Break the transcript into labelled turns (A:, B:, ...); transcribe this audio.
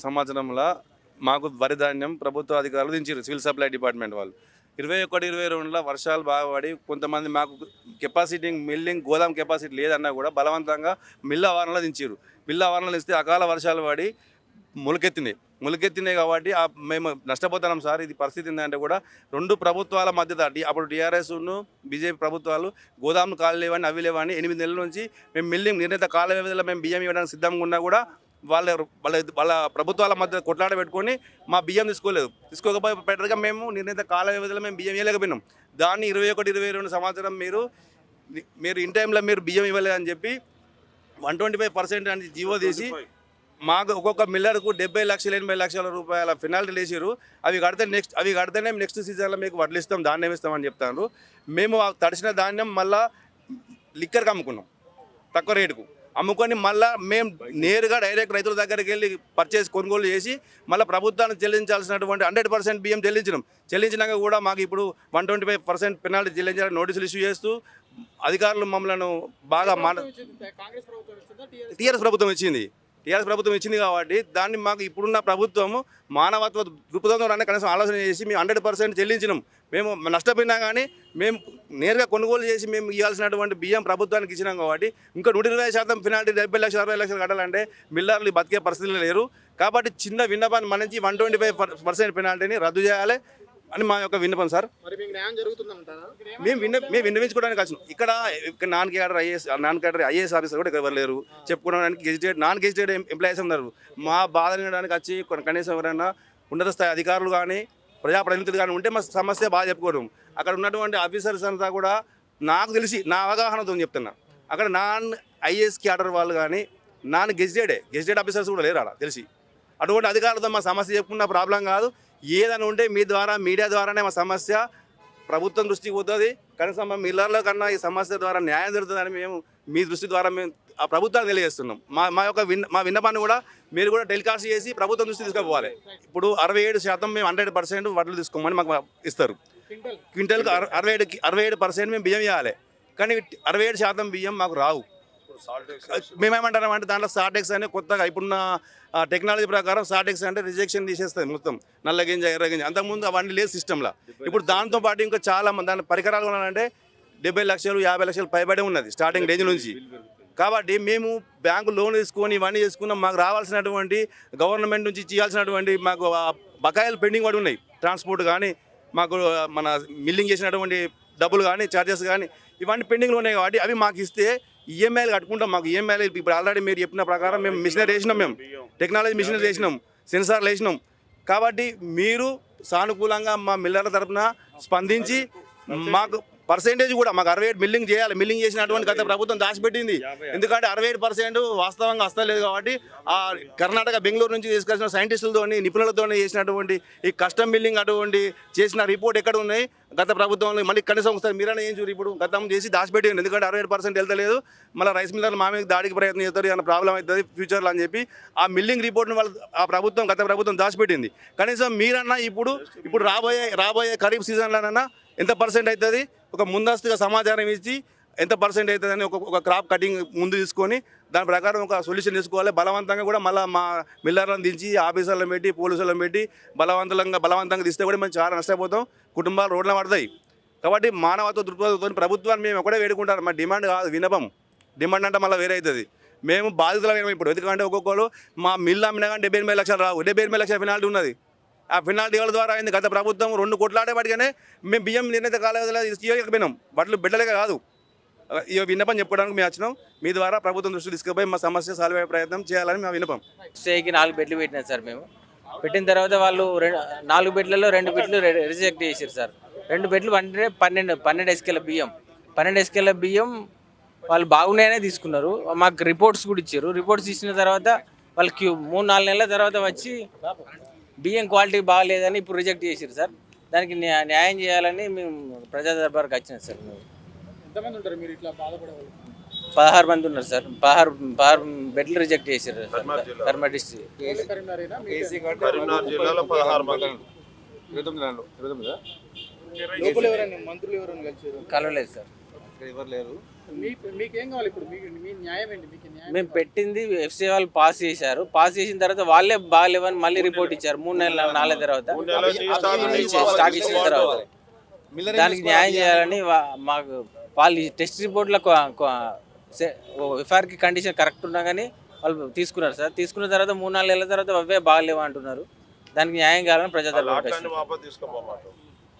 A: సంవత్సరంలో మాకు వరి ధాన్యం ప్రభుత్వ అధికారులు దించారు, సివిల్ సప్లై డిపార్ట్మెంట్ వాళ్ళు. 21-22లో వర్షాలు బాగా పడి కొంతమంది మాకు కెపాసిటీ మిల్లింగ్ గోదాం కెపాసిటీ లేదన్నా కూడా బలవంతంగా మిల్ ఆవరణలో దించారు. మిల్ ఆవరణలో ఇస్తే అకాల వర్షాలు పడి మొలకెత్తినాయి కాబట్టి మేము నష్టపోతున్నాం సార్. ఇది పరిస్థితి ఏంటంటే కూడా 2 ప్రభుత్వాల మధ్య దాటి అప్పుడు టీఆర్ఎస్ను బీజేపీ ప్రభుత్వాలు గోదాములు కాలు లేవని అవి లేవని 8 నెలల నుంచి మేము మిల్లింగ్ నిర్ణీత కాల వ్యవధిలో మేము బియ్యం ఇవ్వడానికి సిద్ధంగా ఉన్నా కూడా వాళ్ళ ప్రభుత్వాల మధ్య కొట్లాట పెట్టుకొని మా బియ్యం తీసుకోకపోయేటట్టుగా మేము నిర్ణీత కాల వ్యవధిలో మేము బియ్యం ఇవ్వలేకపోయినాం. దాన్ని 21-22 సంవత్సరం మీరు ఇన్ టైంలో మీరు బియ్యం ఇవ్వలేదని చెప్పి 125% అని జీవో తీసి మాకు ఒక్కొక్క మిల్లర్కు 70 లక్షలు 80 లక్షల రూపాయల పెనాల్టీలు వేసారు. అవి కడితేనే నెక్స్ట్ సీజన్లో మీకు వడ్లు ఇస్తాం, ధాన్యం ఇస్తామని చెప్తాను. మేము తడిసిన ధాన్యం మళ్ళీ లిక్కర్కి అమ్ముకున్నాం, తక్కువ రేటుకు అమ్ముకొని మళ్ళీ మేము నేరుగా డైరెక్ట్ రైతుల దగ్గరికి వెళ్ళి కొనుగోలు చేసి మళ్ళీ ప్రభుత్వానికి చెల్లించాల్సినటువంటి 100% బియ్యం చెల్లించినాక కూడా మాకు ఇప్పుడు 125% పెనాల్టీ చెల్లించాలని నోటీసులు ఇష్యూ చేస్తూ అధికారులు మమ్మల్ని బాగా టీఆర్ఎస్ ప్రభుత్వం ఇచ్చింది కాబట్టి దాన్ని మాకు ఇప్పుడున్న ప్రభుత్వము మానవత్వ దృక్పథంతో కనీసం ఆలోచన చేసి మేము 100% చెల్లించినాం. మేము నష్టపోయినా కానీ మేము నేరుగా కొనుగోలు చేసి మేము ఇవ్వాల్సినటువంటి బియ్యం ప్రభుత్వానికి ఇచ్చినాం కాబట్టి ఇంకా 120% పెనాల్టీ 70 లక్షలు 60 లక్షలు కట్టాలంటే మిల్లర్లు బతికే పరిస్థితులు లేరు. కాబట్టి చిన్న విన్నపాన్ని మన్నించి 125% పెనాల్టీని రద్దు చేయాలి అని మా యొక్క విన్నపం సార్. మేము విన్నవించుకోవడానికి వచ్చినాం. ఇక్కడ నాన్ క్యాడర్ ఐఏఎస్ ఆఫీసర్ కూడా ఎవరు లేరు, చెప్పుకోవడానికి నాన్ గెజిటెడ్ ఎంప్లాయీస్ ఉన్నారు. మా బాధ వినడానికి వచ్చి కనీసం ఎవరైనా ఉన్నత స్థాయి అధికారులు కానీ ప్రజాప్రతినిధులు కానీ ఉంటే మా సమస్య బాగా చెప్పుకోవడం. అక్కడ ఉన్నటువంటి ఆఫీసర్స్ అంతా కూడా నాకు తెలిసి నా అవగాహనతో చెప్తున్నా, అక్కడ నాన్ ఐఏఎస్ క్యాడర్ వాళ్ళు కానీ నాన్ గెజిటెడ్ ఆఫీసర్స్ కూడా లేరు అలా తెలిసి. అటువంటి అధికారులతో మా సమస్య చెప్పుకున్న ప్రాబ్లం కాదు. ఏదైనా ఉంటే మీ ద్వారా మీడియా ద్వారానే మా సమస్య ప్రభుత్వం దృష్టికి పోతుంది. కనీసం మా మిల్లర్ల కన్నా ఈ సమస్య ద్వారా న్యాయం జరుగుతుందని మేము మీ దృష్టి ద్వారా మేము ఆ ప్రభుత్వాన్ని తెలియజేస్తున్నాం. మా విన్నపాన్ని కూడా మీరు కూడా టెలికాస్ట్ చేసి ప్రభుత్వం దృష్టి తీసుకుపోవాలి. ఇప్పుడు 67% మేము 100% వడ్లు తీసుకోమని మాకు ఇస్తారు. క్వింటల్కి 67% మేము బియ్యం ఇవ్వాలి, కానీ 67% బియ్యం మాకు రావు. మేమేమంటామంటే దాంట్లో సార్టెక్స్ అనే కొత్తగా ఇప్పుడున్న టెక్నాలజీ ప్రకారం సార్టెక్స్ అంటే రిజెక్షన్ తీసేస్తుంది మొత్తం, నల్ల గింజ ఎర్ర గింజ. అంతకుముందు అవన్నీ లేదు సిస్టంలో. ఇప్పుడు దాంతోపాటు ఇంకా చాలా మంది దాని పరికరాలు ఉన్నాయంటే 70 లక్షలు 50 లక్షలు పైబడి ఉన్నది స్టార్టింగ్ రేంజ్ నుంచి. కాబట్టి మేము బ్యాంకు లోన్ తీసుకొని ఇవన్నీ చేసుకున్నాం. మాకు రావాల్సినటువంటి గవర్నమెంట్ నుంచి చేయాల్సినటువంటి మాకు బకాయిలు పెండింగ్ పడి ఉన్నాయి. ట్రాన్స్పోర్ట్ కానీ మాకు మన మిల్లింగ్ చేసినటువంటి డబ్బులు కానీ ఛార్జెస్ కానీ ఇవన్నీ పెండింగ్లో ఉన్నాయి. కాబట్టి అవి మాకు ఇస్తే ఈఎంఐలు కట్టుకుంటాం. మాకు ఈఎంఐలు ఇప్పుడు ఆల్రెడీ మీరు చెప్పిన ప్రకారం మేము మిషనరీ వేసినాం, మేము టెక్నాలజీ మిషనరీ వేసినాం, సెన్సార్లు వేసినాం. కాబట్టి మీరు సానుకూలంగా మా మిల్లర్ల తరఫున స్పందించి మాకు పర్సెంటేజ్ కూడా మాకు 68 మిల్లింగ్ చేయాలి. మిల్లింగ్ చేసినటువంటి గత ప్రభుత్వం దాచిపెట్టింది. ఎందుకంటే 68% వాస్తవంగా వస్తలేదు. కాబట్టి ఆ కర్ణాటక బెంగళూరు నుంచి తీసుకొచ్చిన సైంటిస్టులతోని నిపుణులతో చేసినటువంటి ఈ కస్టమ్ మిల్లింగ్ అటువంటి చేసిన రిపోర్ట్ ఎక్కడ ఉన్నాయి గత ప్రభుత్వంలో. మళ్ళీ కనీసం ఒకసారి మీరైనా ఏం చూరు, ఇప్పుడు గతం చేసి దాచిపెట్టింది. ఎందుకంటే 68% వెళ్తలేదు, మళ్ళీ రైస్ మిల్లర్లు మా మీద దాడికి ప్రయత్నం చేస్తారు, ఏమైనా ప్రాబ్లం అవుతుంది ఫ్యూచర్లో అని చెప్పి ఆ మిల్లింగ్ రిపోర్ట్ని వాళ్ళు గత ప్రభుత్వం దాచిపెట్టింది. కనీసం మీరన్నా ఇప్పుడు రాబోయే ఖరీఫ్ సీజన్లోనన్నా ఎంత పర్సెంట్ అవుతుంది ఒక ముందస్తుగా సమాచారం ఇచ్చి ఎంత పర్సెంట్ అవుతుందని ఒక క్రాప్ కటింగ్ ముందు తీసుకొని దాని ప్రకారం ఒక సొల్యూషన్ తీసుకోవాలి. బలవంతంగా కూడా మళ్ళీ మా మిల్లర్లను దించి ఆఫీసర్లను పెట్టి పోలీసులను పెట్టి బలవంతంగా తీస్తే కూడా మేము చాలా నష్టపోతాం, కుటుంబాలు రోడ్ల పడతాయి. కాబట్టి మానవత్వ దృక్పథంతో ప్రభుత్వాన్ని మేము ఒకటే వేడుకుంటారు. మా డిమాండ్ కాదు, డిమాండ్ అంటే మళ్ళీ వేరే అవుతుంది. మేము బాధితులమైన ఇప్పుడు ఎందుకంటే ఒక్కొక్కరు మా మిల్లు అమ్మినా కానీ 78 లక్షలు రావు, 78 లక్షల పెనాల్టీ ఉన్నది. ఆ పెనాల్టీల ద్వారా అయింది. గత ప్రభుత్వం 2 కోట్లాడే వాటికనే మేము బియ్యం నిర్ణీత కాలేజీలో తీసుకోకపోయినాం, బట్టలు బిడ్డలేక కాదు. ఈ విన్నపం చెప్పుకోవడానికి మేము వచ్చినాం. మీ ద్వారా ప్రభుత్వం దృష్టి తీసుకుపోయి మా సమస్య సాల్వ్ అయ్యే ప్రయత్నం చేయాలని మా విన్నపం.
B: స్టేకి 4 బెడ్లు పెట్టినారు సార్. మేము పెట్టిన తర్వాత వాళ్ళు 4 బెడ్లలో 2 బెడ్లు రిజెక్ట్ చేశారు సార్. 2 బెడ్లు అంటే 12 ఎస్కేల బియ్యం, 12 ఎస్కేల బియ్యం వాళ్ళు బాగున్నాయనే తీసుకున్నారు. మాకు రిపోర్ట్స్ కూడా ఇచ్చారు. రిపోర్ట్స్ ఇచ్చిన తర్వాత వాళ్ళకి 3-4 నెలల తర్వాత వచ్చి బియ్యం క్వాలిటీ బాగాలేదని ఇప్పుడు రిజెక్ట్ చేశారు సార్. దానికి న్యాయం చేయాలని మేము ప్రజా దర్బార్కి వచ్చినాం సార్. మేము 16 మంది ఉన్నారు సార్. 16 బెడ్లు రిజెక్ట్ చేశారు కర్మ డిస్ట్రిక్ట్. కలవలేదు సార్.
A: ఇక్కడ ఎవరు లేరు.
C: మీకేం కావాలి ఇప్పుడు? మీ న్యాయం ఏంటి? మీకు న్యాయం
B: మేము పెట్టింది ఎఫ్సీ వాళ్ళు పాస్ చేశారు. పాస్ చేసిన తర్వాత వాళ్ళే బాగాలేవని మళ్ళీ రిపోర్ట్ ఇచ్చారు 3 నెలల 4 తర్వాత స్టాక్ ఇచ్చిన తర్వాత. దానికి న్యాయం చేయాలని మాకు వాళ్ళు టెస్ట్ రిపోర్ట్లో ఎఫ్ఐఆర్కి కండిషన్ కరెక్ట్ ఉన్నా కానీ వాళ్ళు తీసుకున్నారు సార్. తీసుకున్న తర్వాత 3-4 నెలల తర్వాత అవే బాగాలేవు అంటున్నారు. దానికి న్యాయం కావాలని ప్రజాదరణ